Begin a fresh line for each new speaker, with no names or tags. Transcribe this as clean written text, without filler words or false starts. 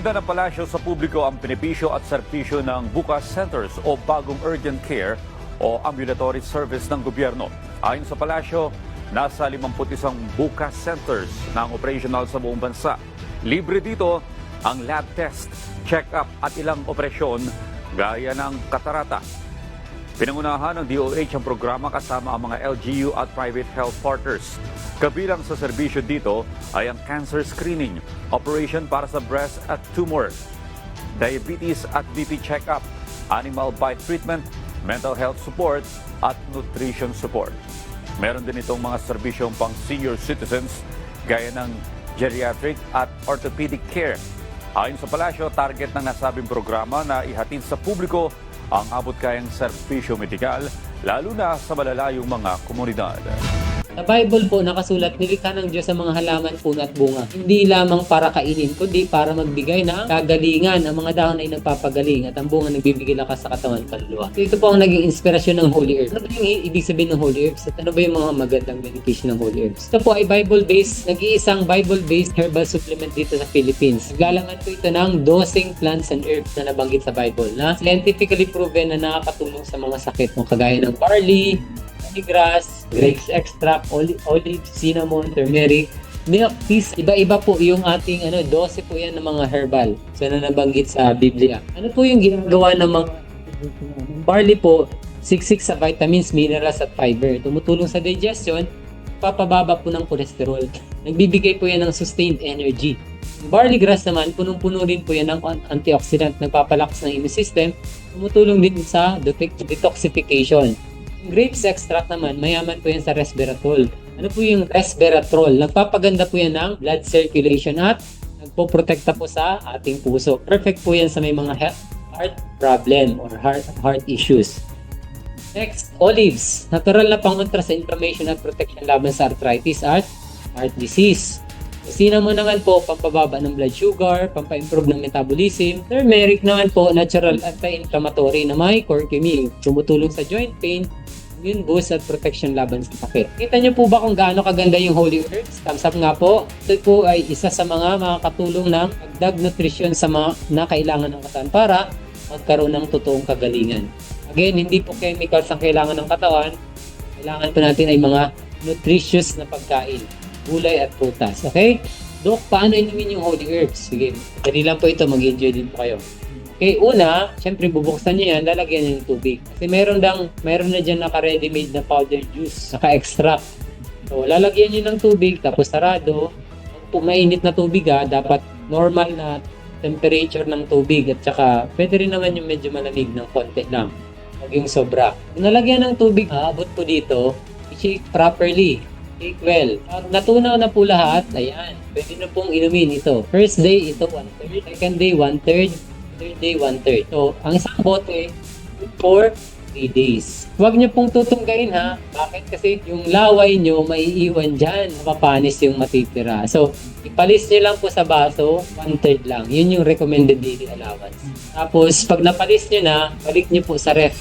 Ibinida ng palasyo sa publiko ang benepisyo at serbisyo ng Bukas Centers o Bagong Urgent Care o Ambulatory Service ng gobyerno. Ayon sa palasyo, nasa 51 Bukas Centers na ang operational sa buong bansa. Libre dito ang lab test, check-up at ilang operasyon gaya ng katarata. Pinangunahan ng DOH ang programa kasama ang mga LGU at private health partners. Kabilang sa serbisyo dito ay ang cancer screening, operation para sa breast at tumor, diabetes at BP check-up, animal bite treatment, mental health support at nutrition support. Meron din itong mga serbisyong pang senior citizens gaya ng geriatric at orthopedic care. Ayon sa palasyo, target ng nasabing programa na ihatid sa publiko ang abot kayang serbisyo medikal, lalo na sa malalayong mga komunidad.
Sa Bible po, nakasulat, nilikha ng Diyos ang mga halaman, puno at bunga. Hindi lamang para kainin, kundi para magbigay ng kagalingan. Ang mga dahon ay nagpapagaling at ang bunga nagbibigay lakas sa katawan kaluluwa. So, ito po ang naging inspirasyon ng Holy Herbs. Ano ba yung ibig sabihin ng Holy Herbs? At ano ba yung mga magandang benepisyo ng Holy Herbs? Ito po ay Bible-based, nag-iisang Bible-based herbal supplement dito sa Philippines. Naglalaman po ito ng 12 plants and herbs na nabanggit sa Bible na scientifically proven na nakakatulong sa mga sakit, kagaya ng barley, grass, grapes extract, olive, cinnamon, turmeric, milk teas. Iba-iba po yung ating 12 po yan ng mga herbal. So na nabanggit sa Biblia. Ano po yung ginagawa ng mga barley po? Siksik sa vitamins, minerals at fiber. Tumutulong sa digestion, papababa po ng cholesterol. Nagbibigay po yan ng sustained energy. Barley grass naman, punong-puno rin po yan ng antioxidant, nagpapalakas ng immune system, tumutulong din sa detoxification. Grapes extract naman, mayaman po yan sa resveratrol. Ano po yung resveratrol? Nagpapaganda po yan ng blood circulation at nagpoprotekta po sa ating puso. Perfect po yan sa may mga heart problem or heart issues. Next, olives. Natural na pangontra sa inflammation at protection laban sa arthritis at heart disease. Cinnamon naman po, pampababa ng blood sugar, pampa-improve ng metabolism. Turmeric naman po, natural anti-inflammatory na may curcumin. Tumutulong sa joint pain, immune boost at protection laban sa sakit. Kita niyo po ba kung gaano kaganda yung Holy Herbs? Thumbs up nga po. Ito po ay isa sa mga makakatulong ng dagdag nutrition sa mga na kailangan ng katawan para magkaroon ng totoong kagalingan. Again, hindi po chemicals ang kailangan ng katawan. Kailangan po natin ay mga nutritious na pagkain, gulay at prutas. Okay? Dok, paano inumin yung Holy Herbs? Sige, dali lang po ito. Mag-enjoy din po kayo. Okay, una, syempre bubuksan niyo yan, lalagyan niyo ng tubig. Kasi meron na dyan naka-ready-made na powder juice, naka-extract. So, lalagyan niyo ng tubig, tapos sarado. Kung mainit na tubig dapat normal na temperature ng tubig. At saka, pwede rin naman yung medyo malamig ng konti lang. Huwag yung sobra. Kung nalagyan ng tubig, aabot po dito, i-shake properly. Shake well. Pag natunaw na po lahat, ayan, pwede na pong inumin ito. First day, ito 1/3. Second day, 1/3. Third day, 1/3. So, ang isang bote, for 3 days. Huwag niyo pong tutunggain Bakit? Kasi yung laway niyo, maiiwan dyan. Mapapanis yung matitira. So, ipalis niyo lang po sa baso, 1/3 lang. Yun yung recommended daily allowance. Tapos, pag napalis niyo na, balik niyo po sa ref.